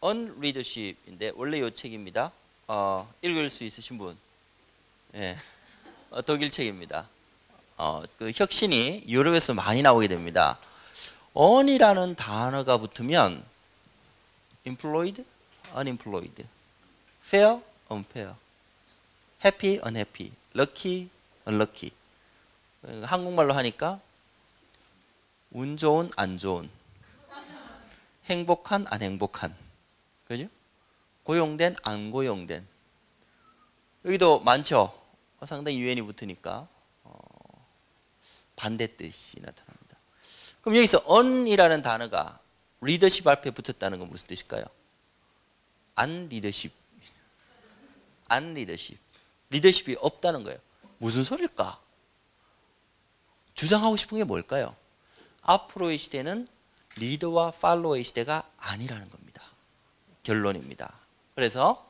언리더십인데 원래 요 책입니다. 읽을 수 있으신 분? 예. 독일 책입니다. 그 혁신이 유럽에서 많이 나오게 됩니다. on이라는 단어가 붙으면 employed, unemployed, fair, unfair, happy, unhappy, lucky, unlucky. 한국말로 하니까 운 좋은, 안 좋은, 행복한, 안 행복한, 그죠? 고용된, 안 고용된. 여기도 많죠. 상당히 유엔이 붙으니까 반대 뜻이 나타납니다. 그럼 여기서 on이라는 단어가 리더십 앞에 붙었다는 건 무슨 뜻일까요? 안 리더십. 안 리더십. 리더십이 없다는 거예요. 무슨 소릴까? 주장하고 싶은 게 뭘까요? 앞으로의 시대는 리더와 팔로워의 시대가 아니라는 겁니다. 결론입니다. 그래서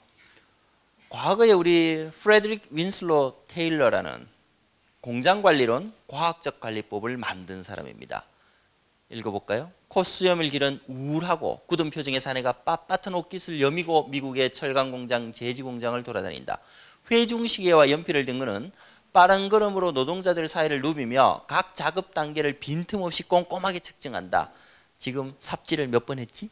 과거에 우리 프레드릭 윈슬로 테일러라는 공장관리론 과학적 관리법을 만든 사람입니다. 읽어볼까요? 콧수염을 기른 우울하고 굳은 표정의 사내가 빳빳한 옷깃을 여미고 미국의 철강공장, 제지공장을 돌아다닌다. 회중시계와 연필을 든 그는 빠른 걸음으로 노동자들 사이를 누비며 각 작업 단계를 빈틈없이 꼼꼼하게 측정한다. 지금 삽질을 몇 번 했지?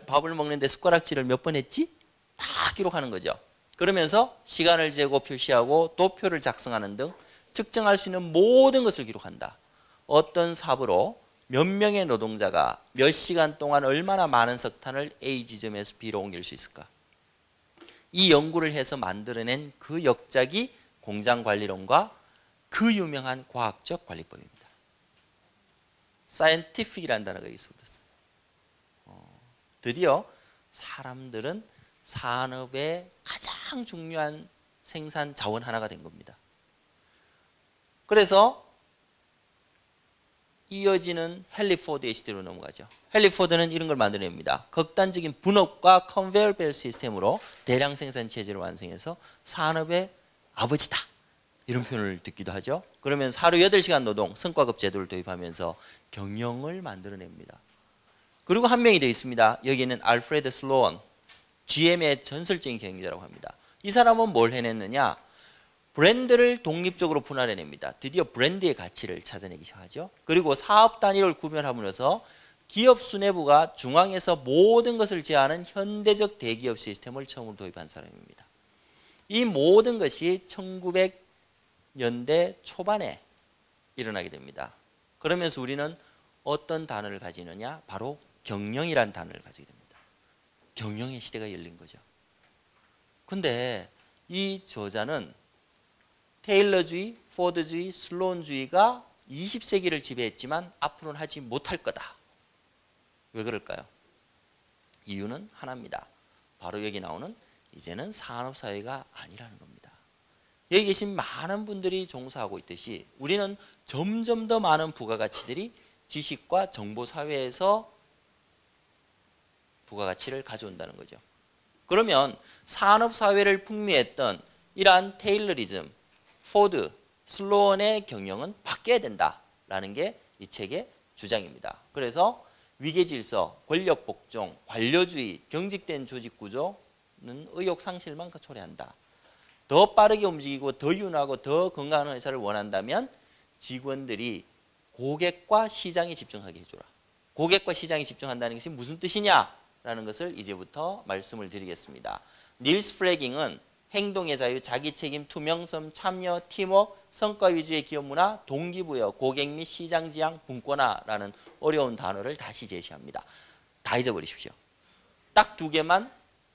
밥을 먹는데 숟가락질을 몇 번 했지? 다 기록하는 거죠. 그러면서 시간을 재고 표시하고 도표를 작성하는 등 측정할 수 있는 모든 것을 기록한다. 어떤 삽으로 몇 명의 노동자가 몇 시간 동안 얼마나 많은 석탄을 A 지점에서 B로 옮길 수 있을까? 이 연구를 해서 만들어낸 그 역작이 공장관리론과 그 유명한 과학적 관리법입니다. scientific이라는 단어가 여기서 붙었어요. 드디어 사람들은 산업의 가장 중요한 생산 자원 하나가 된 겁니다. 그래서 이어지는 헨리 포드의 시대로 넘어가죠. 헨리 포드는 이런 걸 만들어냅니다. 극단적인 분업과 컨베이어 벨트 시스템으로 대량 생산 체제를 완성해서 산업의 아버지다. 이런 표현을 듣기도 하죠. 그러면서 하루 8시간 노동, 성과급 제도를 도입하면서 경영을 만들어냅니다. 그리고 한 명이 더 있습니다. 여기는 알프레드 슬로원, GM의 전설적인 경영자라고 합니다. 이 사람은 뭘 해냈느냐? 브랜드를 독립적으로 분할해냅니다. 드디어 브랜드의 가치를 찾아내기 시작하죠. 그리고 사업 단위를 구별함으로써 기업 수뇌부가 중앙에서 모든 것을 제어하는 현대적 대기업 시스템을 처음으로 도입한 사람입니다. 이 모든 것이 1900년대 초반에 일어나게 됩니다. 그러면서 우리는 어떤 단어를 가지느냐? 바로 경영이라는 단어를 가지게 됩니다. 경영의 시대가 열린 거죠. 근데 이 저자는 테일러주의, 포드주의, 슬로운주의가 20세기를 지배했지만 앞으로는 하지 못할 거다. 왜 그럴까요? 이유는 하나입니다. 바로 여기 나오는 이제는 산업사회가 아니라는 겁니다. 여기 계신 많은 분들이 종사하고 있듯이 우리는 점점 더 많은 부가가치들이 지식과 정보사회에서 부가가치를 가져온다는 거죠. 그러면 산업사회를 풍미했던 이러한 테일러리즘, 포드, 슬로원의 경영은 바뀌어야 된다라는 게 이 책의 주장입니다. 그래서 위계질서, 권력복종, 관료주의, 경직된 조직구조는 의욕상실만 초래한다. 더 빠르게 움직이고 더 유능하고 더 건강한 회사를 원한다면 직원들이 고객과 시장에 집중하게 해줘라. 고객과 시장에 집중한다는 것이 무슨 뜻이냐라는 것을 이제부터 말씀을 드리겠습니다. 닐스 프레깅은 행동의 자유, 자기책임, 투명성, 참여, 팀워크, 성과 위주의 기업 문화, 동기부여, 고객 및 시장 지향, 분권화라는 어려운 단어를 다시 제시합니다. 다 잊어버리십시오. 딱 2개만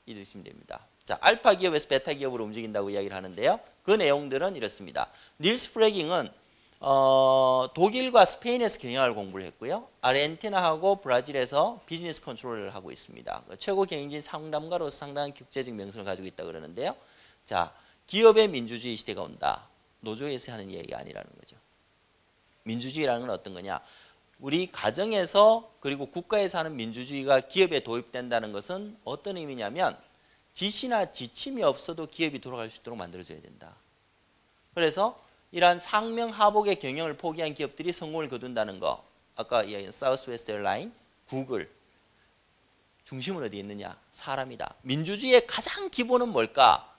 잊으시면 됩니다. 자, 알파 기업에서 베타 기업으로 움직인다고 이야기를 하는데요. 그 내용들은 이렇습니다. 닐스 프레깅은 독일과 스페인에서 경영학을 공부를 했고요. 아르헨티나하고 브라질에서 비즈니스 컨트롤을 하고 있습니다. 최고 경영진 상담가로서 상당한 국제적 명성을 가지고 있다 그러는데요. 자, 기업의 민주주의 시대가 온다. 노조에서 하는 얘기가 아니라는 거죠. 민주주의라는 건 어떤 거냐? 우리 가정에서 그리고 국가에서 하는 민주주의가 기업에 도입된다는 것은 어떤 의미냐면 지시나 지침이 없어도 기업이 돌아갈 수 있도록 만들어줘야 된다. 그래서 이러한 상명하복의 경영을 포기한 기업들이 성공을 거둔다는 거. 아까 이야기한 사우스웨스트 에어라인, 구글, 중심은 어디에 있느냐? 사람이다. 민주주의의 가장 기본은 뭘까?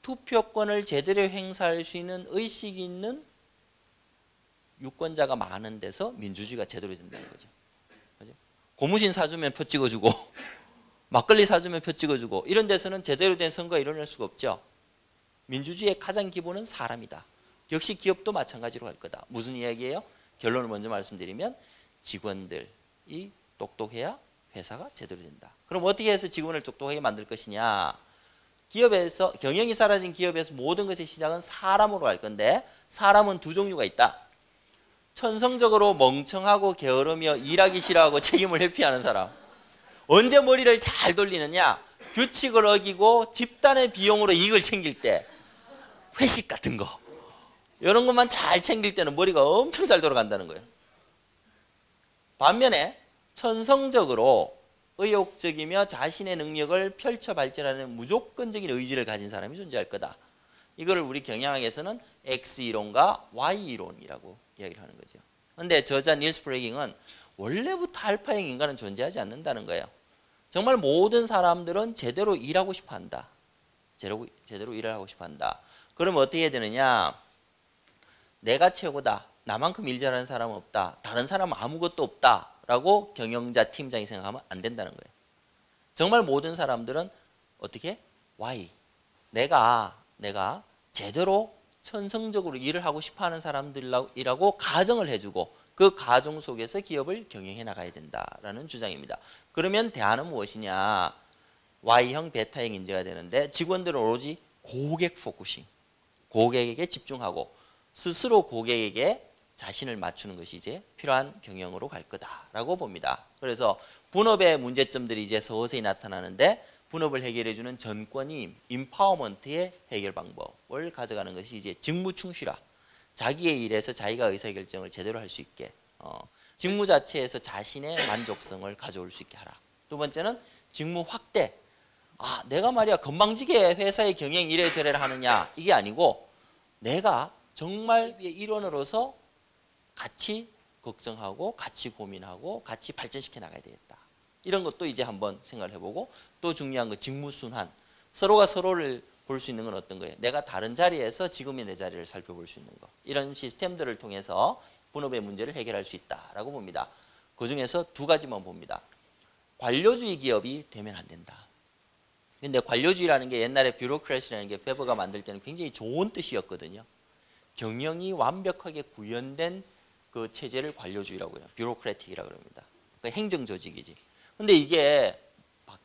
투표권을 제대로 행사할 수 있는 의식이 있는 유권자가 많은 데서 민주주의가 제대로 된다는 거죠. 그죠? 고무신 사주면 표 찍어주고 막걸리 사주면 표 찍어주고 이런 데서는 제대로 된 선거가 일어날 수가 없죠. 민주주의의 가장 기본은 사람이다. 역시 기업도 마찬가지로 할 거다. 무슨 이야기예요? 결론을 먼저 말씀드리면 직원들이 똑똑해야 회사가 제대로 된다. 그럼 어떻게 해서 직원을 똑똑하게 만들 것이냐? 기업에서 경영이 사라진 기업에서 모든 것의 시작은 사람으로 갈 건데 사람은 두 종류가 있다. 천성적으로 멍청하고 게으르며 일하기 싫어하고 책임을 회피하는 사람. 언제 머리를 잘 돌리느냐? 규칙을 어기고 집단의 비용으로 이익을 챙길 때 회식 같은 거 이런 것만 잘 챙길 때는 머리가 엄청 잘 돌아간다는 거예요. 반면에 천성적으로 의욕적이며 자신의 능력을 펼쳐 발전하는 무조건적인 의지를 가진 사람이 존재할 거다. 이거를 우리 경영학에서는 X이론과 Y이론이라고 이야기를 하는 거죠. 그런데 저자 닐스 프레깅은 원래부터 알파형 인간은 존재하지 않는다는 거예요. 정말 모든 사람들은 제대로 일하고 싶어 한다. 제대로 일을 하고 싶어 한다. 그럼 어떻게 해야 되느냐? 내가 최고다. 나만큼 일 잘하는 사람은 없다. 다른 사람은 아무것도 없다. 라고 경영자, 팀장이 생각하면 안 된다는 거예요. 정말 모든 사람들은 어떻게? Y. 내가 제대로 천성적으로 일을 하고 싶어하는 사람들이라고 가정을 해주고 그 가정 속에서 기업을 경영해 나가야 된다라는 주장입니다. 그러면 대안은 무엇이냐? Y형, 베타형 인재가 되는데 직원들은 오로지 고객 포커싱, 고객에게 집중하고 스스로 고객에게 자신을 맞추는 것이 이제 필요한 경영으로 갈 거다라고 봅니다. 그래서 분업의 문제점들이 이제 서서히 나타나는데 분업을 해결해주는 전권임, 임파워먼트의 해결 방법을 가져가는 것이 이제 직무 충실화, 자기의 일에서 자기가 의사결정을 제대로 할 수 있게, 직무 자체에서 자신의 만족성을 가져올 수 있게 하라. 두 번째는 직무 확대. 내가 말이야 건방지게 회사의 경영 이래저래를 하느냐 이게 아니고 내가 정말 일원으로서 같이 걱정하고 같이 고민하고 같이 발전시켜 나가야 되겠다. 이런 것도 이제 한번 생각을 해보고 또 중요한 거 직무순환. 서로가 서로를 볼 수 있는 건 어떤 거예요? 내가 다른 자리에서 지금의 내 자리를 살펴볼 수 있는 거. 이런 시스템들을 통해서 분업의 문제를 해결할 수 있다라고 봅니다. 그중에서 두 가지만 봅니다. 관료주의 기업이 되면 안 된다. 근데 관료주의라는 게 옛날에 뷰로크래시라는 게 베버가 만들 때는 굉장히 좋은 뜻이었거든요. 경영이 완벽하게 구현된 그 체제를 관료주의라고 해요. 뷰로크래틱이라고 합니다. 그러니까 행정조직이지. 근데 이게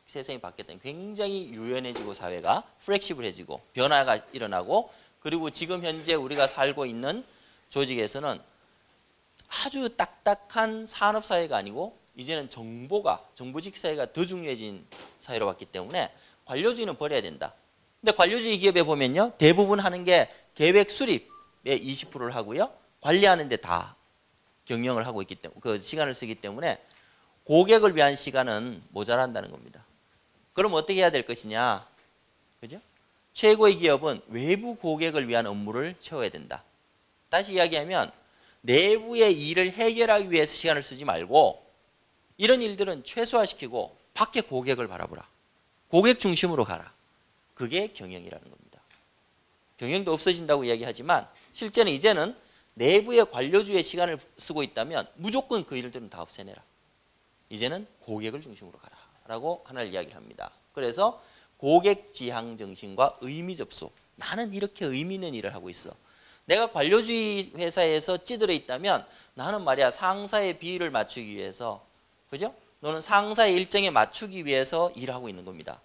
세상이 바뀌었더니 굉장히 유연해지고 사회가 플렉시블해지고 변화가 일어나고 그리고 지금 현재 우리가 살고 있는 조직에서는 아주 딱딱한 산업사회가 아니고 이제는 정보직 사회가 더 중요해진 사회로 왔기 때문에 관료주의는 버려야 된다. 근데 관료주의 기업에 보면요. 대부분 하는 게 계획 수립에 20%를 하고요. 관리하는 데 다 경영을 하고 있기 때문에 그 시간을 쓰기 때문에 고객을 위한 시간은 모자란다는 겁니다. 그럼 어떻게 해야 될 것이냐? 그죠? 최고의 기업은 외부 고객을 위한 업무를 채워야 된다. 다시 이야기하면 내부의 일을 해결하기 위해서 시간을 쓰지 말고 이런 일들은 최소화시키고 밖에 고객을 바라보라. 고객 중심으로 가라. 그게 경영이라는 겁니다. 경영도 없어진다고 이야기하지만 실제는 이제는 내부의 관료주의 시간을 쓰고 있다면 무조건 그 일들은 다 없애내라. 이제는 고객을 중심으로 가라 라고 하나를 이야기를 합니다. 그래서 고객 지향 정신과 의미 접속. 나는 이렇게 의미 있는 일을 하고 있어. 내가 관료주의 회사에서 찌들어 있다면 나는 말이야 상사의 비위를 맞추기 위해서, 그죠? 너는 상사의 일정에 맞추기 위해서 일하고 있는 겁니다.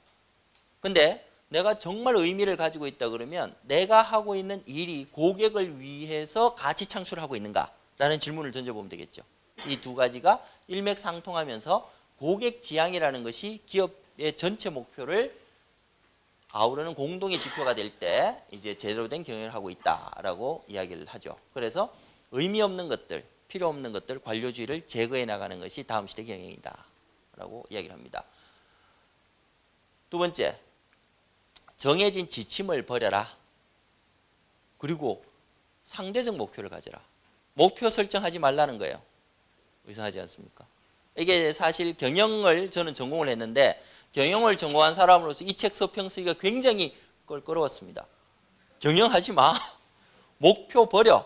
근데 내가 정말 의미를 가지고 있다 그러면 내가 하고 있는 일이 고객을 위해서 가치 창출하고 있는가? 라는 질문을 던져보면 되겠죠. 이 두 가지가 일맥상통하면서 고객 지향이라는 것이 기업의 전체 목표를 아우르는 공동의 지표가 될 때 이제 제대로 된 경영을 하고 있다라고 이야기를 하죠. 그래서 의미 없는 것들, 필요 없는 것들, 관료주의를 제거해 나가는 것이 다음 시대 경영이다라고 이야기를 합니다. 두 번째, 정해진 지침을 버려라. 그리고 상대적 목표를 가져라. 목표 설정하지 말라는 거예요. 이상하지 않습니까? 이게 사실 경영을 저는 전공을 했는데 경영을 전공한 사람으로서 이 책 서평 쓰기가 굉장히 껄끄러웠습니다. 경영하지 마. 목표 버려.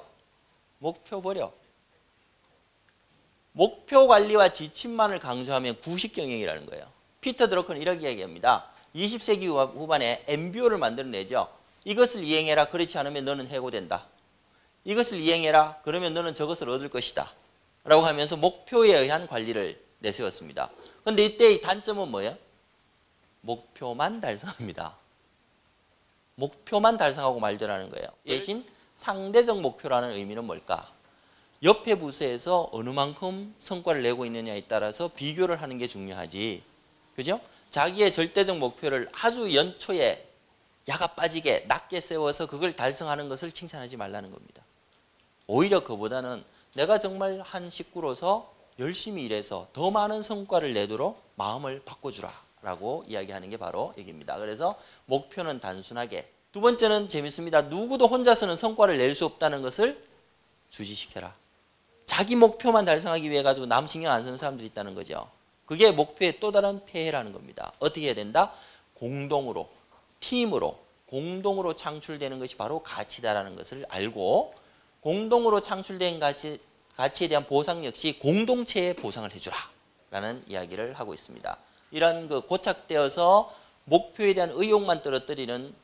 목표 버려. 목표 관리와 지침만을 강조하면 구식 경영이라는 거예요. 피터 드러커는 이렇게 이야기합니다. 20세기 후반에 MBO를 만들어내죠. 이것을 이행해라. 그렇지 않으면 너는 해고된다. 이것을 이행해라. 그러면 너는 저것을 얻을 것이다. 라고 하면서 목표에 의한 관리를 내세웠습니다. 그런데 이때의 단점은 뭐예요? 목표만 달성합니다. 목표만 달성하고 말더라는 거예요. 대신 상대적 목표라는 의미는 뭘까? 옆에 부서에서 어느 만큼 성과를 내고 있느냐에 따라서 비교를 하는 게 중요하지. 그죠? 자기의 절대적 목표를 아주 연초에 야가 빠지게 낮게 세워서 그걸 달성하는 것을 칭찬하지 말라는 겁니다. 오히려 그보다는 내가 정말 한 식구로서 열심히 일해서 더 많은 성과를 내도록 마음을 바꿔주라 라고 이야기하는 게 바로 여기입니다. 그래서 목표는 단순하게, 두 번째는 재밌습니다. 누구도 혼자서는 성과를 낼 수 없다는 것을 주지시켜라. 자기 목표만 달성하기 위해 가지고 남 신경 안 쓰는 사람들이 있다는 거죠. 그게 목표의 또 다른 폐해라는 겁니다. 어떻게 해야 된다? 공동으로, 팀으로, 공동으로 창출되는 것이 바로 가치다라는 것을 알고, 공동으로 창출된 가치에 대한 보상 역시 공동체에 보상을 해주라 라는 이야기를 하고 있습니다. 이런 그 고착되어서 목표에 대한 의욕만 떨어뜨리는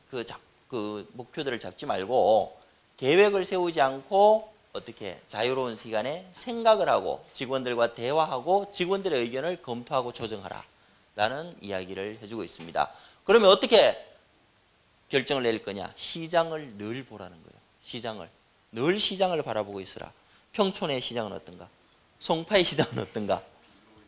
그 목표들을 잡지 말고 계획을 세우지 않고 어떻게 자유로운 시간에 생각을 하고 직원들과 대화하고 직원들의 의견을 검토하고 조정하라 라는 이야기를 해주고 있습니다. 그러면 어떻게 결정을 내릴 거냐? 시장을 늘 보라는 거예요. 시장을. 늘 시장을 바라보고 있으라. 평촌의 시장은 어떤가? 송파의 시장은 어떤가?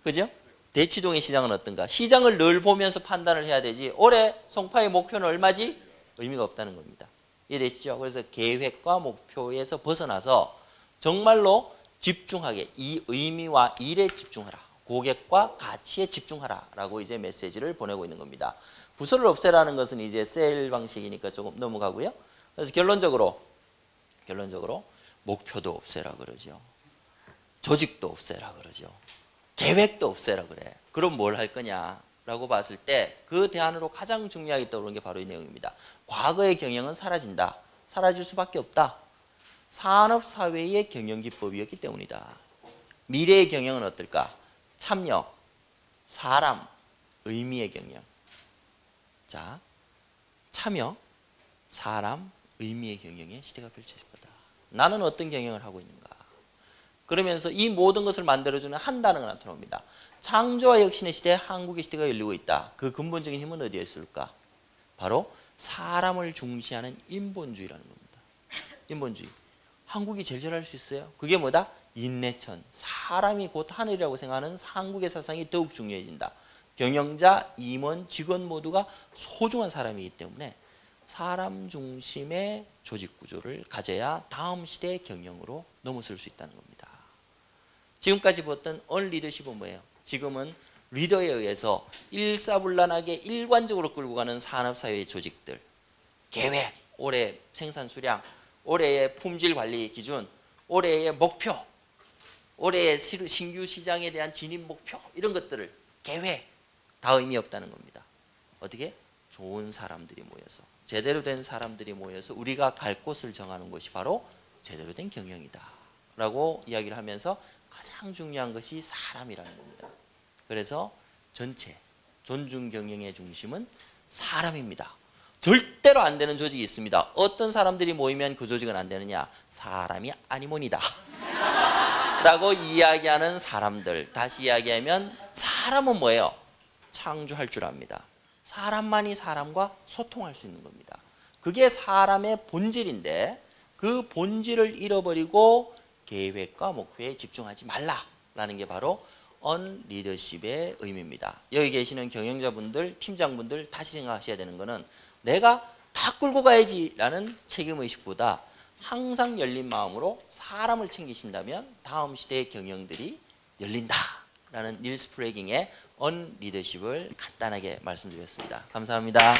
그죠? 대치동의 시장은 어떤가? 시장을 늘 보면서 판단을 해야 되지. 올해 송파의 목표는 얼마지? 의미가 없다는 겁니다. 이해되시죠? 그래서 계획과 목표에서 벗어나서 정말로 집중하게 이 의미와 일에 집중하라. 고객과 가치에 집중하라 라고 이제 메시지를 보내고 있는 겁니다. 부서를 없애라는 것은 이제 셀 방식이니까 조금 넘어가고요. 그래서 결론적으로 목표도 없애라 그러죠. 조직도 없애라 그러죠. 계획도 없애라 그래. 그럼 뭘 할 거냐라고 봤을 때 그 대안으로 가장 중요하게 떠오르는 게 바로 이 내용입니다. 과거의 경영은 사라진다. 사라질 수밖에 없다. 산업사회의 경영기법이었기 때문이다. 미래의 경영은 어떨까? 참여, 사람, 의미의 경영. 자, 참여, 사람, 의미의 경영의 시대가 펼쳐질 거다. 나는 어떤 경영을 하고 있는가? 그러면서 이 모든 것을 만들어주는 한 단어가 나타납니다. 창조와 혁신의 시대에 한국의 시대가 열리고 있다. 그 근본적인 힘은 어디에 있을까? 바로 사람을 중시하는 인본주의라는 겁니다. 인본주의. 한국이 제일 잘할 수 있어요. 그게 뭐다? 인내천. 사람이 곧 하늘이라고 생각하는 한국의 사상이 더욱 중요해진다. 경영자, 임원, 직원 모두가 소중한 사람이기 때문에 사람 중심의 조직 구조를 가져야 다음 시대의 경영으로 넘어설 수 있다는 겁니다. 지금까지 봤던 언리더십은 뭐예요? 지금은 리더에 의해서 일사불란하게 일관적으로 끌고 가는 산업사회의 조직들, 계획, 올해 생산 수량, 올해의 품질 관리 기준, 올해의 목표, 올해의 신규 시장에 대한 진입 목표, 이런 것들을 계획 다 의미 없다는 겁니다. 어떻게? 좋은 사람들이 모여서, 제대로 된 사람들이 모여서 우리가 갈 곳을 정하는 것이 바로 제대로 된 경영이다 라고 이야기를 하면서 가장 중요한 것이 사람이라는 겁니다. 그래서 전체 존중 경영의 중심은 사람입니다. 절대로 안 되는 조직이 있습니다. 어떤 사람들이 모이면 그 조직은 안 되느냐? 사람이 아니모니다 라고 이야기하는 사람들. 다시 이야기하면 사람은 뭐예요? 창조할 줄 압니다. 사람만이 사람과 소통할 수 있는 겁니다. 그게 사람의 본질인데 그 본질을 잃어버리고 계획과 목표에 집중하지 말라라는 게 바로 언리더십의 의미입니다. 여기 계시는 경영자분들, 팀장분들 다시 생각하셔야 되는 거는 내가 다 끌고 가야지 라는 책임의식보다 항상 열린 마음으로 사람을 챙기신다면 다음 시대의 경영들이 열린다 라는 닐스 프레깅의 언리더십을 간단하게 말씀드렸습니다. 감사합니다.